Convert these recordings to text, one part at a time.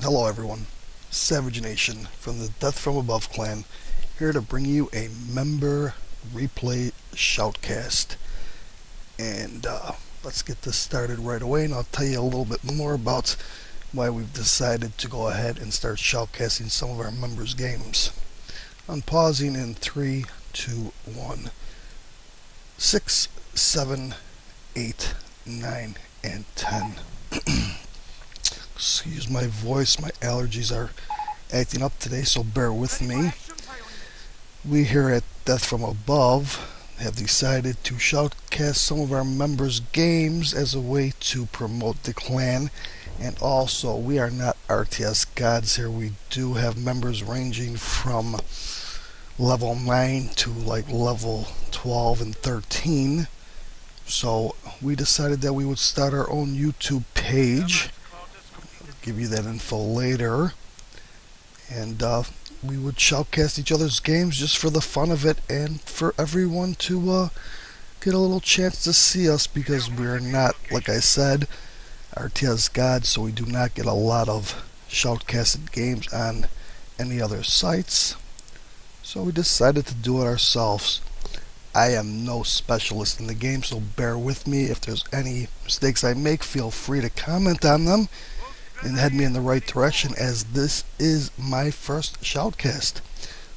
Hello everyone, Savage Nation from the Death From Above clan, here to bring you a member replay shoutcast. And let's get this started right away, and I'll tell you a little bit more about why we've decided to go ahead and start shoutcasting some of our members' games. I'm pausing in 3, 2, 1. 6, 7, 8, 9, and 10. Excuse my voice, my allergies are acting up today, so bear with me. We here at Death From Above have decided to shoutcast some of our members' games as a way to promote the clan, and also we are not RTS gods here. We do have members ranging from level 9 to like level 12 and 13, so we decided that we would start our own YouTube page. Give you that info later, and we would shoutcast each other's games just for the fun of it and for everyone to get a little chance to see us, because we're not, like I said, RTS gods, so we do not get a lot of shoutcasted games on any other sites, so we decided to do it ourselves. I am no specialist in the game, so bear with me. If there's any mistakes I make, feel free to comment on them and head me in the right direction, as this is my first shoutcast,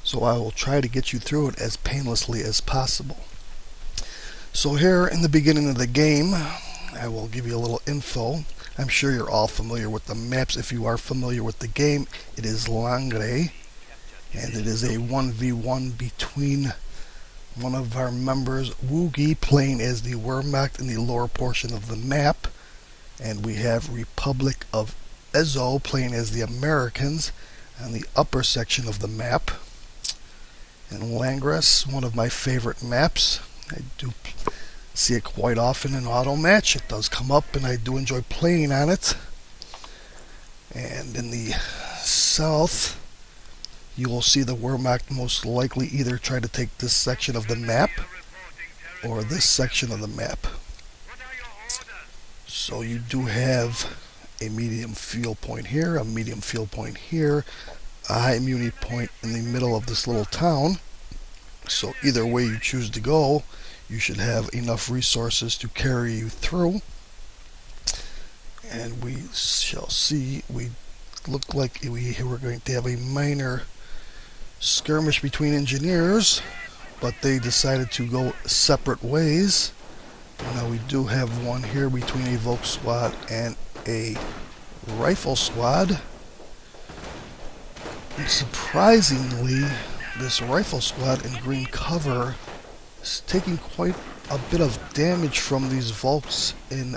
so I will try to get you through it as painlessly as possible. So here in the beginning of the game, I will give you a little info. I'm sure you're all familiar with the maps. If you are familiar with the game, it is Langres, and it is a 1v1 between one of our members, w0ggie, playing as the w0ggie in the lower portion of the map, and we have RebulicofEzo playing as the Americans on the upper section of the map. And Langres, one of my favorite maps. I do see it quite often in automatch. It does come up and I do enjoy playing on it. And in the south, you will see the w0ggie most likely either try to take this section of the map or this section of the map. So you do have a medium field point here, a medium field point here, a high immunity point in the middle of this little town. So either way you choose to go, you should have enough resources to carry you through. And we shall see, we look like we're going to have a minor skirmish between engineers, but they decided to go separate ways. Now we do have one here between a Volk squad and a rifle squad. And surprisingly, this rifle squad in green cover is taking quite a bit of damage from these Volks in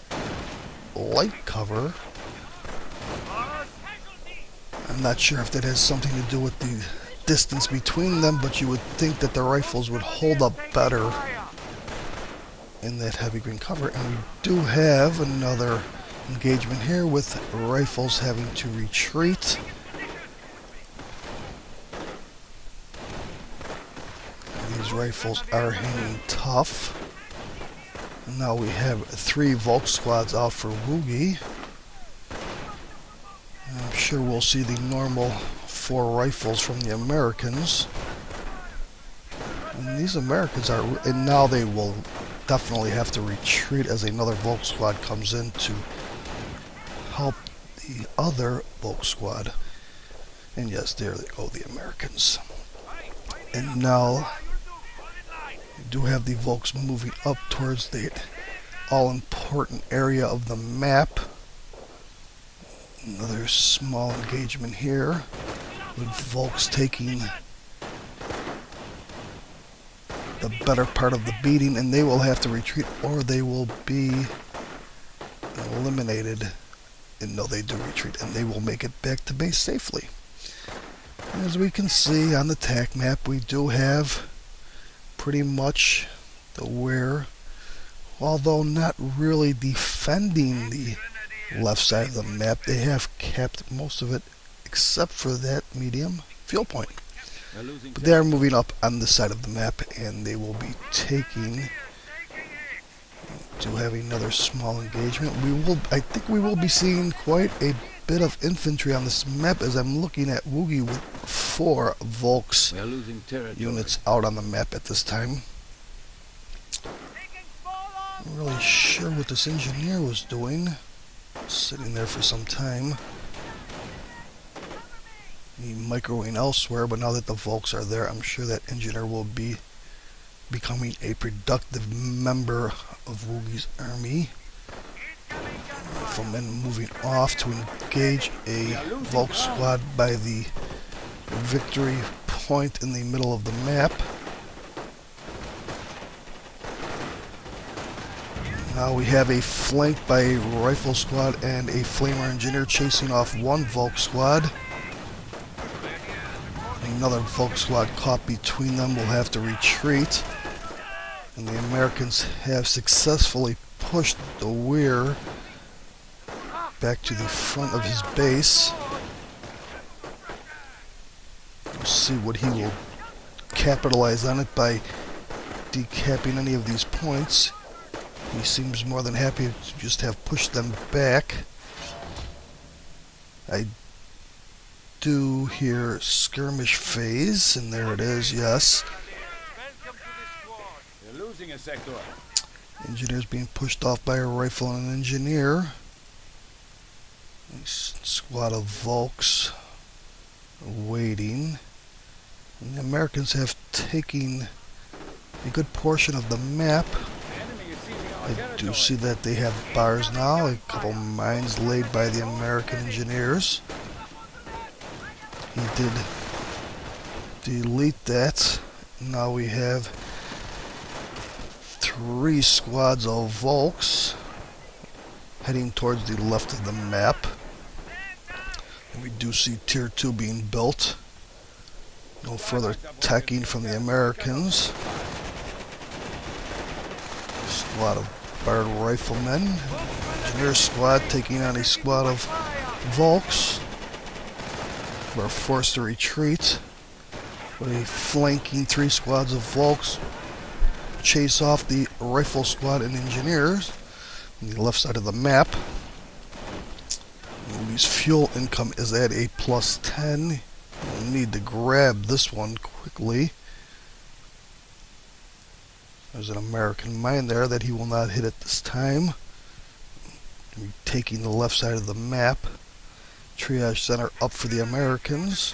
light cover. I'm not sure if that has something to do with the distance between them, but you would think that the rifles would hold up better in that heavy green cover. And we do have another engagement here with rifles having to retreat. And these rifles are hanging tough. And now we have 3 Volk squads out for w0ggie. I'm sure we'll see the normal 4 rifles from the Americans. And these Americans are, and now they will definitely have to retreat as another Volk squad comes in to help the other Volk squad. And yes, there they go, the Americans. And now we do have the Volks moving up towards the all-important area of the map. Another small engagement here with Volks taking the better part of the beating, and they will have to retreat or they will be eliminated. And no, they do retreat and they will make it back to base safely. As we can see on the TAC map, we do have pretty much the w0ggie, although not really defending the left side of the map. They have kept most of it except for that medium field point. But they are moving up on this side of the map, and they will be taking to have another small engagement. I think we will be seeing quite a bit of infantry on this map as I'm looking at w0ggie with 4 Volks units out on the map at this time. Not really sure what this engineer was doing. Sitting there for some time. He microwaving elsewhere, but now that the Volks are there, I'm sure that engineer will be becoming a productive member of w0ggie's army. Riflemen moving off to engage a Volk squad by the victory point in the middle of the map. Now we have a flank by a rifle squad and a flamer engineer chasing off one Volk squad. Another Volk squad caught between them will have to retreat. And the Americans have successfully pushed the Weir back to the front of his base. We'll see what he will capitalize on it by decapping any of these points. He seems more than happy to just have pushed them back. I do hear skirmish phase, and there it is, yes. You're losing a sector. Engineer's being pushed off by a rifle and an engineer. A squad of Volks waiting. And the Americans have taken a good portion of the map. I do see that they have bars now, a couple mines laid by the American engineers. He did delete that. Now we have 3 squads of Volks heading towards the left of the map. And we do see Tier 2 being built. No further attacking from the Americans. A lot of barred riflemen. Engineer squad taking on a squad of Volks. We're forced to retreat. With a flanking 3 squads of Volks chase off the rifle squad and engineers on the left side of the map. w0ggie's fuel income is at a +10. We'll need to grab this one quickly. There's an American mine there that he will not hit at this time. We're taking the left side of the map. Triage center up for the Americans.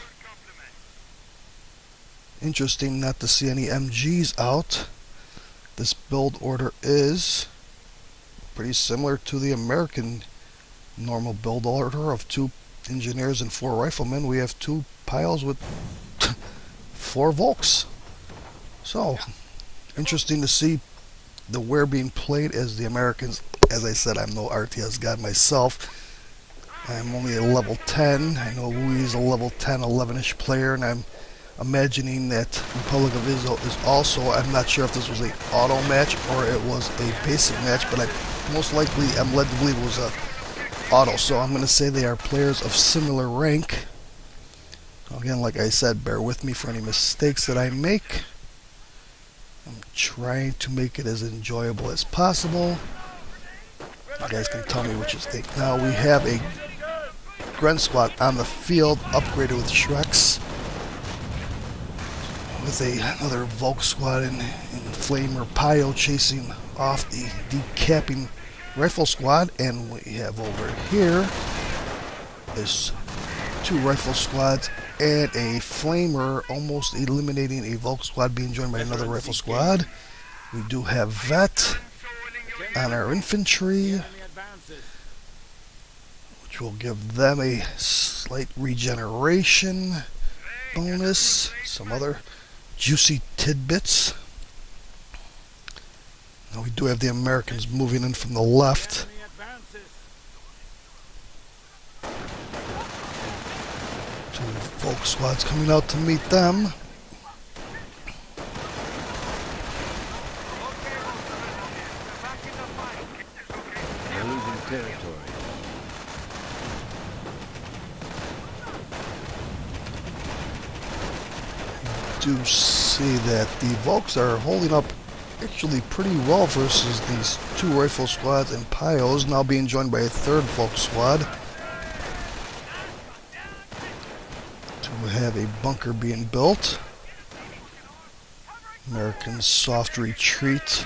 Interesting not to see any MGs out. This build order is pretty similar to the American normal build order of 2 engineers and 4 riflemen. We have 2 piles with 4 Volks. So, interesting to see the Weir being played as the Americans. As I said, I'm no RTS god myself. I'm only a level 10. I know w0ggie's a level 10, 11-ish player, and I'm imagining that RebulicofEzo is also, I'm not sure if this was a auto match or it was a basic match, but I most likely am led to believe it was a auto, so I'm going to say they are players of similar rank. Again, like I said, bear with me for any mistakes that I make. I'm trying to make it as enjoyable as possible. You guys can tell me what you think. Now we have a Gren squad on the field, upgraded with Shreks. With another Volk squad in Flamer Pio chasing off the decapping rifle squad. And we have over here is 2 rifle squads and a Flamer almost eliminating a Volk squad being joined by another rifle squad. We do have Vet on our infantry, which will give them a slight regeneration bonus. Some other juicy tidbits. Now we do have the Americans moving in from the left. Two Volk squads coming out to meet them. They're losing territory. Do see that the Volks are holding up actually pretty well versus these 2 rifle squads and Pios, now being joined by a 3rd Volk squad. We have a bunker being built. Americans soft retreat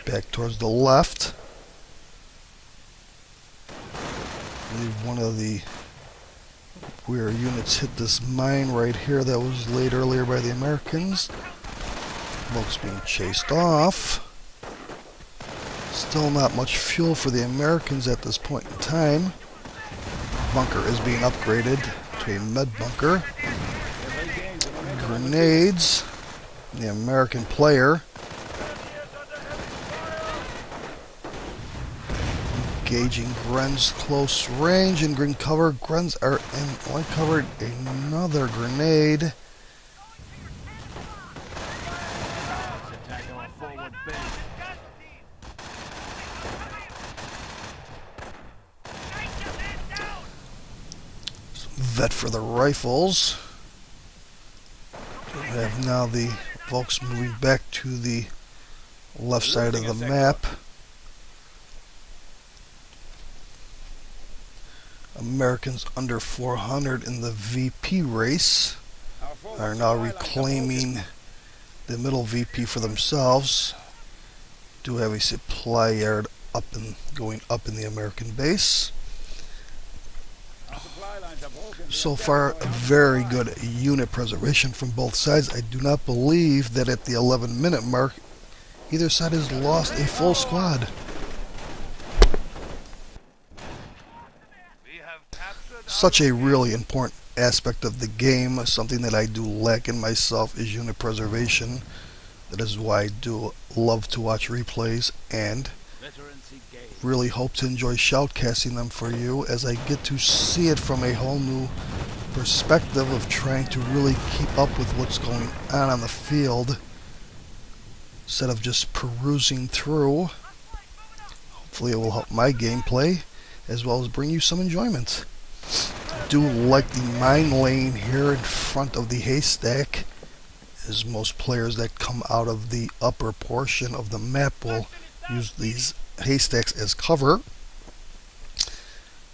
back towards the left. I believe one of the rear units hit this mine right here that was laid earlier by the Americans. Folks being chased off. Still not much fuel for the Americans at this point in time. Bunker is being upgraded to a med bunker. Grenades. The American player engaging Gren's close range and green cover. Grens are in white covered. Another grenade. Vet for the rifles. We have now the Volks moving back to the left side of the map. Americans under 400 in the VP race are now reclaiming the middle VP for themselves. Do have a supply yard up and going up in the American base. So far, a very good unit preservation from both sides. I do not believe that at the 11-minute mark, either side has lost a full squad. Such a really important aspect of the game, something that I do lack in myself, is unit preservation. That is why I do love to watch replays and really hope to enjoy shoutcasting them for you, as I get to see it from a whole new perspective of trying to really keep up with what's going on the field instead of just perusing through. Hopefully it will help my gameplay as well as bring you some enjoyment. I do like the mine lane here in front of the haystack, as most players that come out of the upper portion of the map will use these haystacks as cover.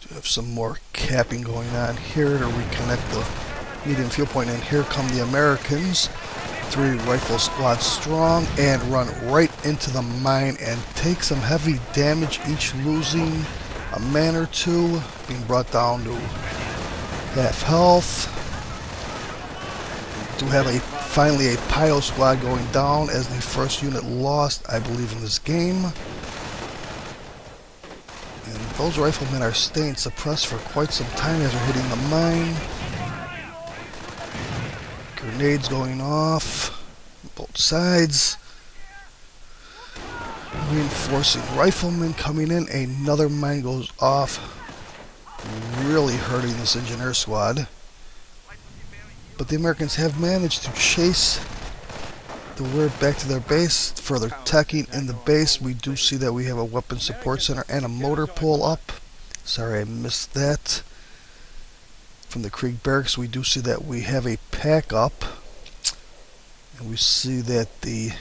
Do have some more capping going on here to reconnect the medium fuel point, and here come the Americans. 3 rifle squads strong and run right into the mine and take some heavy damage, each losing a man or two, being brought down to half health. We do have finally a Pio squad going down as the first unit lost, I believe, in this game. And those riflemen are staying suppressed for quite some time as they're hitting the mine. Grenades going off both sides. Reinforcing riflemen coming in. Another mine goes off, really hurting this engineer squad. But the Americans have managed to chase the Weir back to their base, further teching in the base. We do see that we have a weapon support center and a motor pull up. Sorry I missed that. From the Krieg barracks, we do see that we have a pack up. And we see that the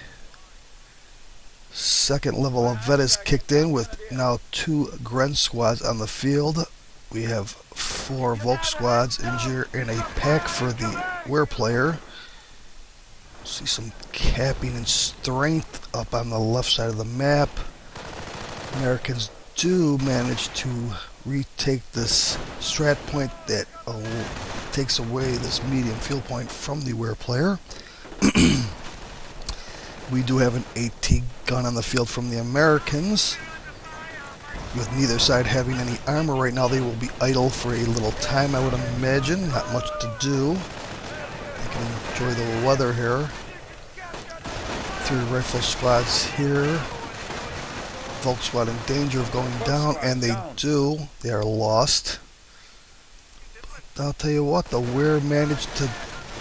second level of vet is kicked in with now 2 Gren squads on the field. We have 4 Volk squads injured and a pack for the Weir player. See some capping and strength up on the left side of the map. Americans do manage to retake this strat point that takes away this medium fuel point from the Weir player. We do have an AT gun on the field from the Americans. With neither side having any armor right now, they will be idle for a little time, I would imagine. Not much to do. They can enjoy the weather here. 3 rifle squads here. Volk squad in danger of going down, and they do. They are lost. But I'll tell you what, the Weir managed to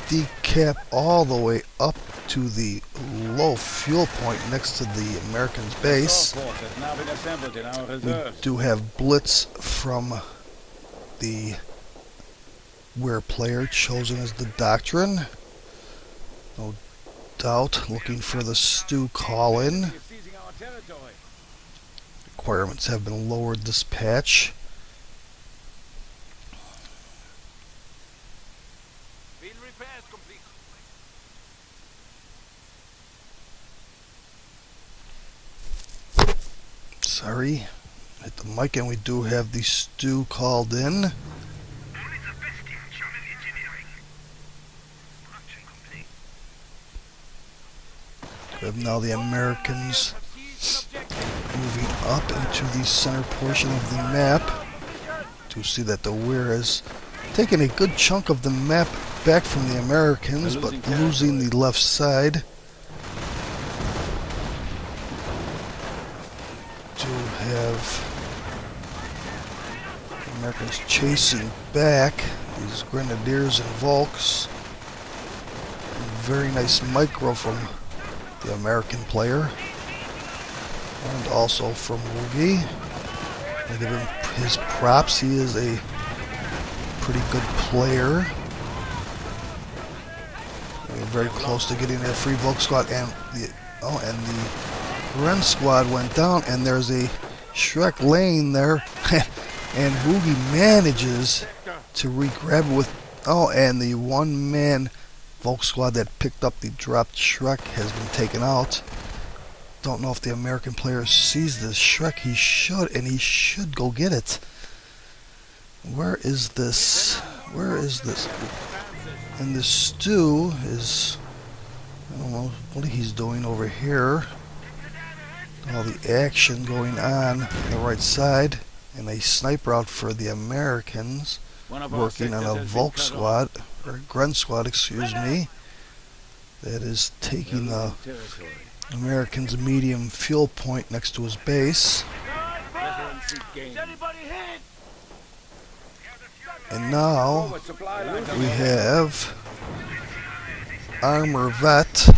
decap all the way up to the low fuel point next to the Americans' base. We do have blitz from the Weir player chosen as the doctrine. No doubt looking for the stew call in. Requirements have been lowered this patch. Sorry, hit the mic, and we do have the stew called in. We have now the Americans moving up into the center portion of the map. To see that the Weir has taken a good chunk of the map back from the Americans, but losing the left side. Do have the Americans chasing back these Grenadiers and Volks. Very nice micro from the American player, and also from w0ggie. I give him his props. He is a pretty good player. We're very close to getting a free Volk squad, and the Gren squad went down, and there's a Shrek laying there, and w0ggie manages to re-grab it with and the one-man Volk squad that picked up the dropped Shrek has been taken out. Don't know if the American player sees this Shrek. He should, and he should go get it. Where is this? Where is this? And the stew is, I don't know what he's doing over here. All the action going on the right side, and a sniper out for the Americans, working on a Volk squad, or Gren squad, excuse me, that is taking the Americans' medium fuel point next to his base. And now we have Armor Vet.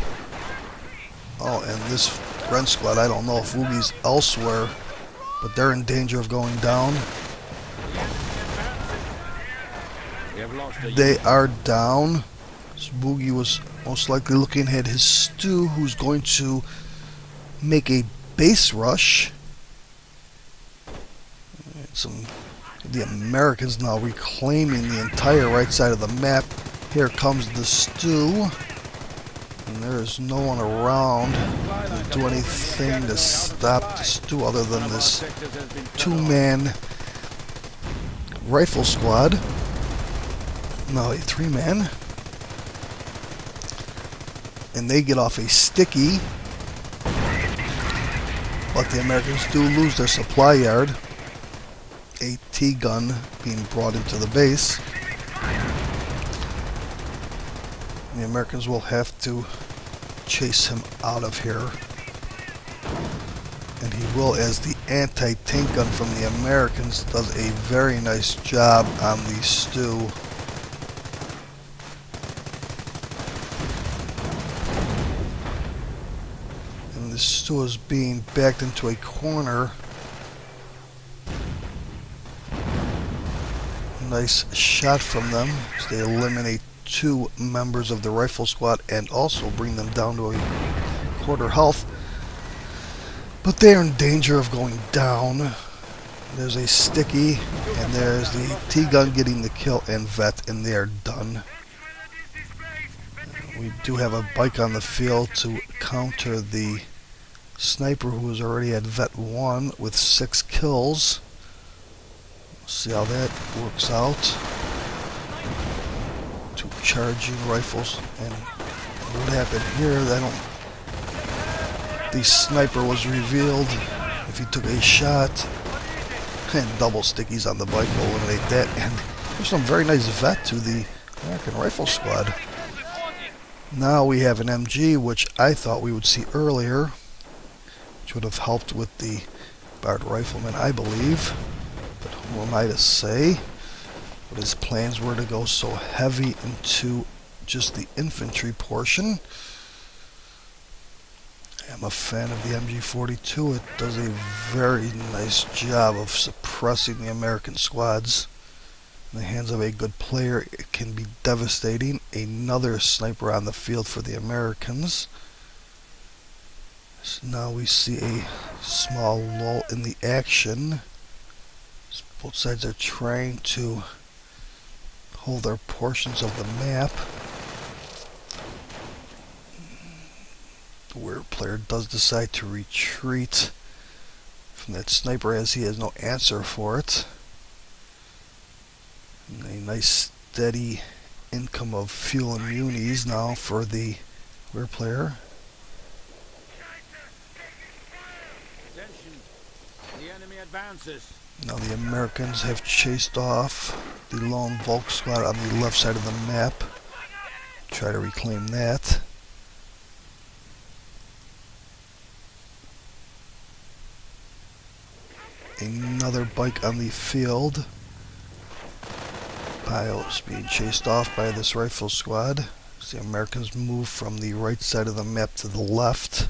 And this Gren squad, I don't know if w0ggie's elsewhere, but they're in danger of going down. They are down. So w0ggie was most likely looking at his stew, who's going to make a base rush. The Americans now reclaiming the entire right side of the map. Here comes the stew, and there is no one around to do anything to stop the stew other than this two-man rifle squad. No, a three-man. And they get off a sticky, but the Americans do lose their supply yard. A T-gun being brought into the base. The Americans will have to chase him out of here. And he will, as the anti-tank gun from the Americans does a very nice job on the stew. And the stew is being backed into a corner. Nice shot from them as they eliminate two members of the rifle squad and also bring them down to a quarter health. But they are in danger of going down. There's a sticky, and there's the T-gun getting the kill, and vet, and they are done. We do have a bike on the field to counter the sniper who is already at vet 1 with 6 kills. See how that works out. Two charging rifles, and what happened here? The sniper was revealed. If he took a shot, and double stickies on the bike will eliminate that. And there's some very nice vet to the American rifle squad. Now we have an MG, which I thought we would see earlier, which would have helped with the Bard rifleman, I believe. But who am I to say? But his plans were to go so heavy into just the infantry portion. I'm a fan of the MG42. It does a very nice job of suppressing the American squads. In the hands of a good player, it can be devastating. Another sniper on the field for the Americans. So now we see a small lull in the action. Both sides are trying to hold their portions of the map. The weird player does decide to retreat from that sniper as he has no answer for it. And a nice steady income of fuel and munis now for the weird player. Attention. The enemy advances. Now the Americans have chased off the lone Volk squad on the left side of the map. Try to reclaim that. Another bike on the field. Piles being chased off by this rifle squad. As the Americans move from the right side of the map to the left.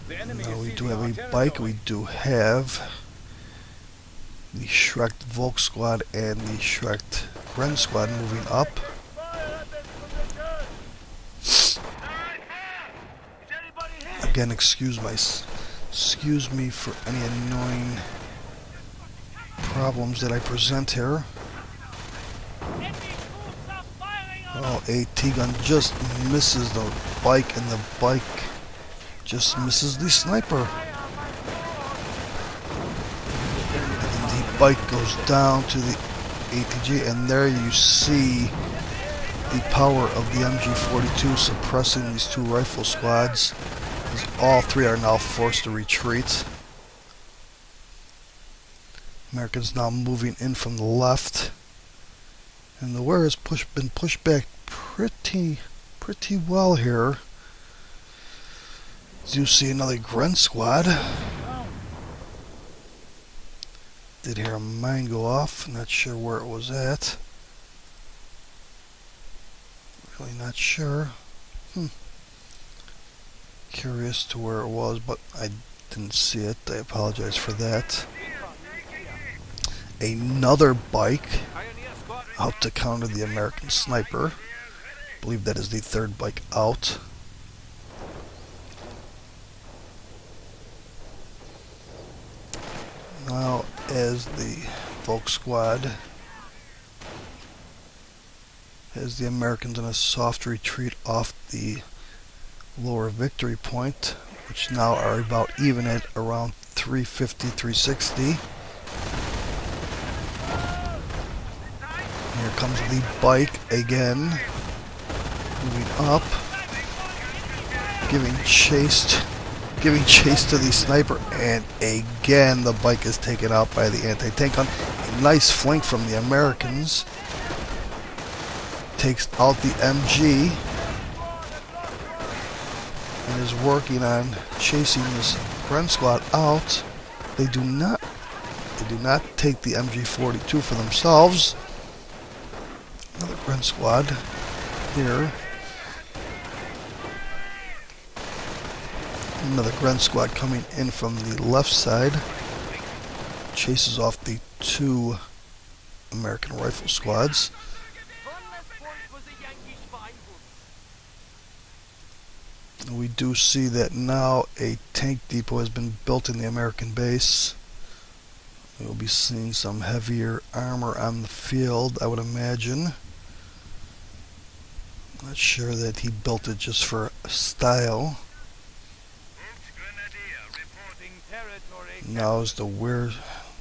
Now we do have a bike. We do have the Schrecked Volk squad and the Schrecked Ren squad moving up. Again, excuse me for any annoying problems that I present here. Oh, a T-gun just misses the bike, and the bike just misses the sniper. And the bike goes down to the ATG, and there you see the power of the MG42 suppressing these two rifle squads, as all three are now forced to retreat. Americans now moving in from the left, and the wear has been pushed back pretty well here. As you see another Gren squad. Did hear a mine go off, not sure where it was at. Really not sure. Curious to where it was, but I didn't see it. I apologize for that. Another bike out to counter the American sniper. I believe that is the third bike out. Now, as the Volk squad has the Americans in a soft retreat off the lower victory point, which now are about even at around 350, 360. Here comes the bike again, moving up, giving chase to the sniper, and again the bike is taken out by the anti-tank gun. A nice flank from the Americans. Takes out the MG and is working on chasing this Gren squad out. They do not take the MG42 for themselves. Another Gren squad here. Another Gren squad coming in from the left side. Chases off the two American rifle squads. We do see that now a tank depot has been built in the American base. We'll be seeing some heavier armor on the field, I would imagine. Not sure that he built it just for style. Now as the Weir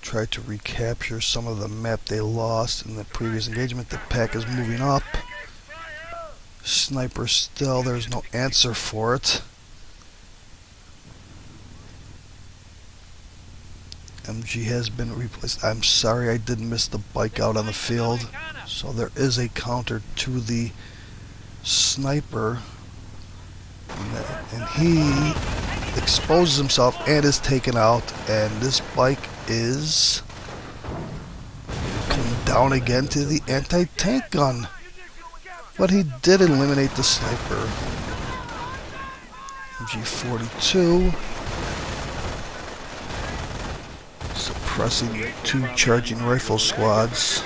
try to recapture some of the map they lost in the previous engagement, the pack is moving up. Sniper still, there's no answer for it. MG has been replaced. I'm sorry I did miss the bike out on the field. So there is a counter to the sniper. And he exposes himself and is taken out. And this bike is coming down again to the anti-tank gun. But he did eliminate the sniper. MG42 suppressing two charging rifle squads.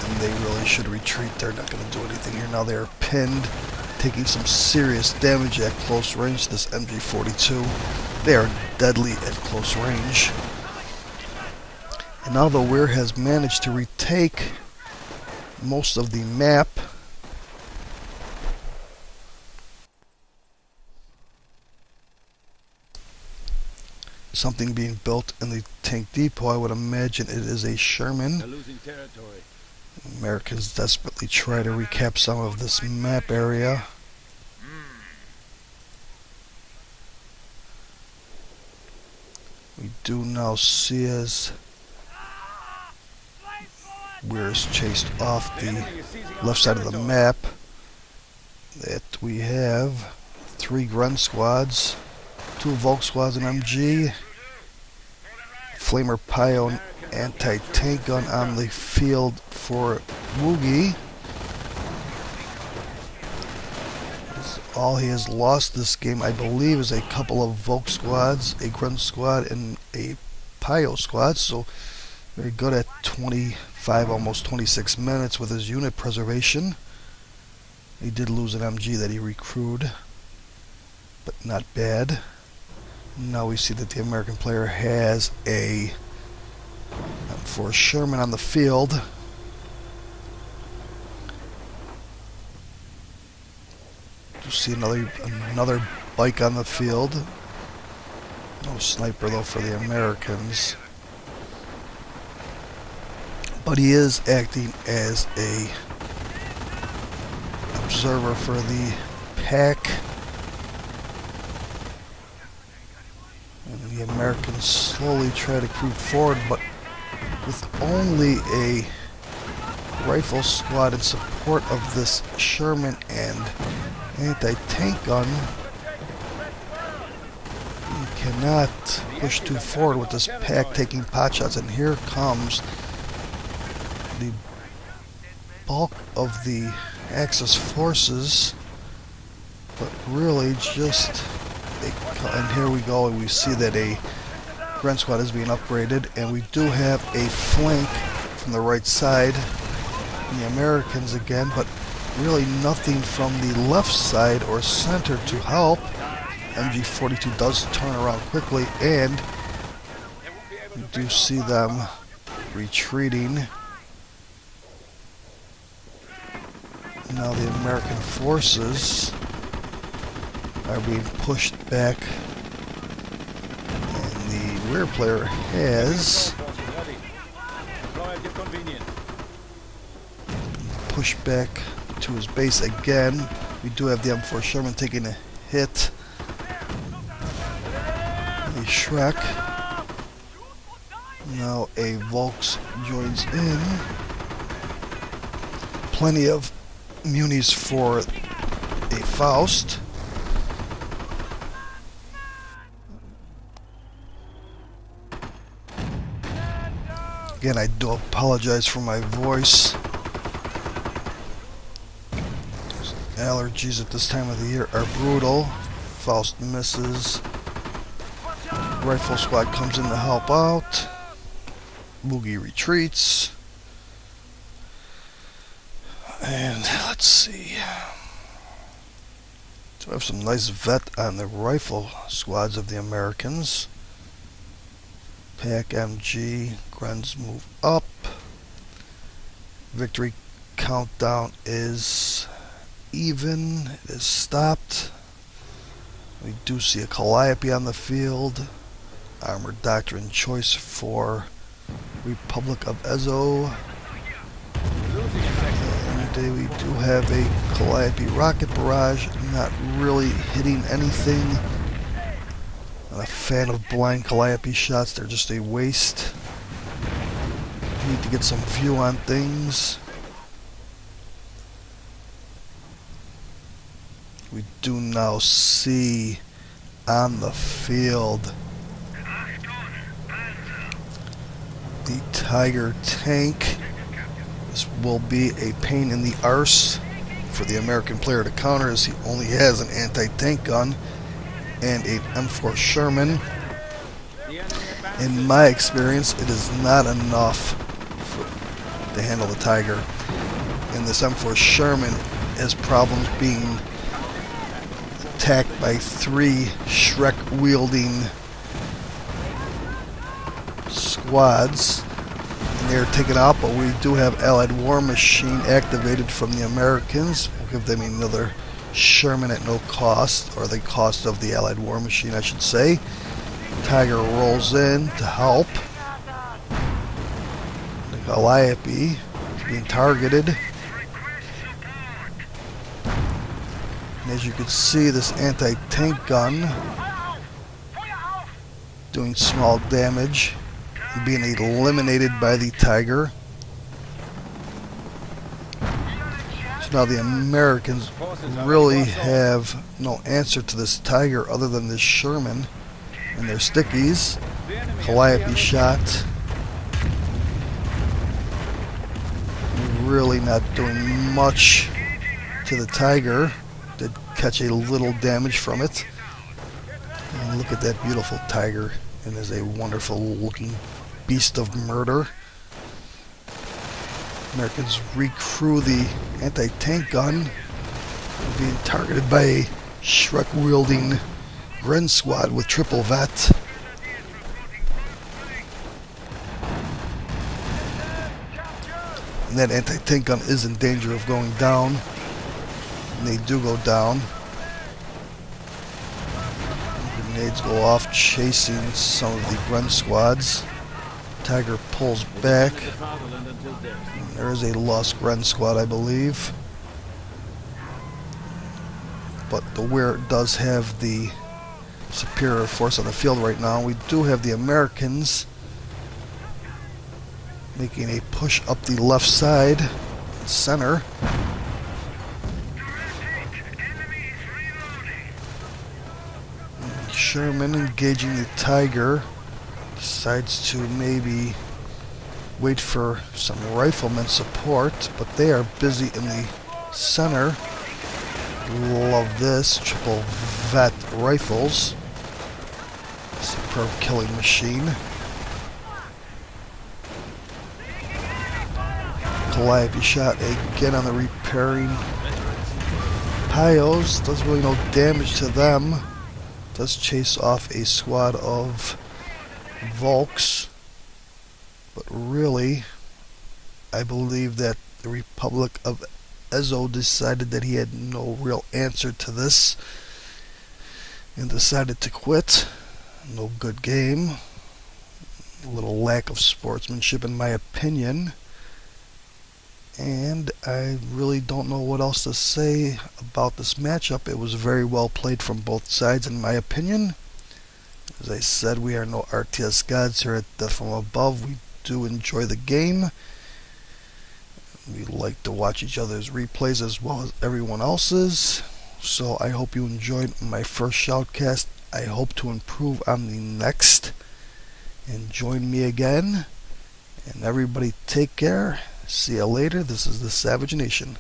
And they really should retreat. They're not going to do anything here. Now they are pinned, taking some serious damage at close range. This MG42. They are deadly at close range. And now the Weir has managed to retake most of the map. Something being built in the tank depot. I would imagine it is a Sherman. They're losing territory. Americans desperately try to recap some of this map area. We do now see as Weir is chased off the left side of the map that we have 3 Grunt squads, 2 Volk squads and MG, Flamer Pio anti-tank gun on the field for w0ggie. All he has lost this game, I believe, is a couple of Volk squads, a Grunt squad, and a Pio squad. So very good at 25, almost 26 minutes with his unit preservation. He did lose an MG that he recruited, but not bad. Now we see that the American player has a for Sherman on the field. You see another bike on the field. No sniper though for the Americans. But he is acting as a observer for the pack. And the Americans slowly try to creep forward, but with only a rifle squad in support of this Sherman and anti-tank gun, you cannot push too forward with this pack taking pot shots. And here comes the bulk of the Axis forces, but really just and here we go, and we see that a Grunt squad is being upgraded, and we do have a flank from the right side, the Americans again, but really nothing from the left side or center to help. MG42 does turn around quickly, and you do see them retreating. Now the American forces are being pushed back, and the rear player has pushed back to his base again. We do have the M4 Sherman taking a hit. A Shrek. Now a Volks joins in. Plenty of munis for a Faust. Again, I do apologize for my voice. Allergies at this time of the year are brutal. Faust misses. Rifle squad comes in to help out. w0ggie retreats. And let's see. So I have some nice vet on the rifle squads of the Americans. Pack MG, Grunts move up. Victory countdown is even. It is stopped. We do see a Calliope on the field. Armored Doctrine choice for RebulicofEzo. And we do have a Calliope rocket barrage, not really hitting anything. Not a fan of blind Calliope shots, they're just a waste. Need to get some view on things. We do now see on the field the Tiger tank. This will be a pain in the arse for the American player to counter, as he only has an anti-tank gun and an M4 Sherman. In my experience, it is not enough to handle the Tiger. And this M4 Sherman has problems being attacked by 3 Shrek-wielding squads. air taken out, but we do have Allied War Machine activated from the Americans. We'll give them another Sherman at no cost, or the cost of the Allied War Machine, I should say. Tiger rolls in to help. The Calliope is being targeted. And as you can see, this anti-tank gun doing small damage, being eliminated by the Tiger. So now the Americans really have no answer to this Tiger other than this Sherman and their stickies. Calliope shot. Really not doing much to the Tiger. Did catch a little damage from it. And look at that beautiful Tiger. It is a wonderful looking beast of murder. Americans recrew the anti-tank gun, being targeted by a Shrek wielding Gren squad with triple vet. And that anti-tank gun is in danger of going down. And they do go down. Grenades go off, chasing some of the Gren squads. Tiger pulls back. And there is a lost Gren squad, I believe. But the Weir does have the superior force on the field right now. We do have the Americans making a push up the left side, center. Sherman engaging the Tiger, decides to maybe wait for some rifleman support, but they are busy in the center. Love this, triple vet rifles. Superb killing machine. Calliope shot again on the repairing Pios. Does really no damage to them. Does chase off a squad of Volks. But really, I believe that the Republic of Ezo decided that he had no real answer to this and decided to quit. No good game. A little lack of sportsmanship in my opinion. And I really don't know what else to say about this matchup. It was very well played from both sides in my opinion. As I said, we are no RTS gods here at Death from Above. We do enjoy the game. We like to watch each other's replays as well as everyone else's. So I hope you enjoyed my first shoutcast. I hope to improve on the next. And join me again. And everybody take care. See you later. This is the Savage Nation.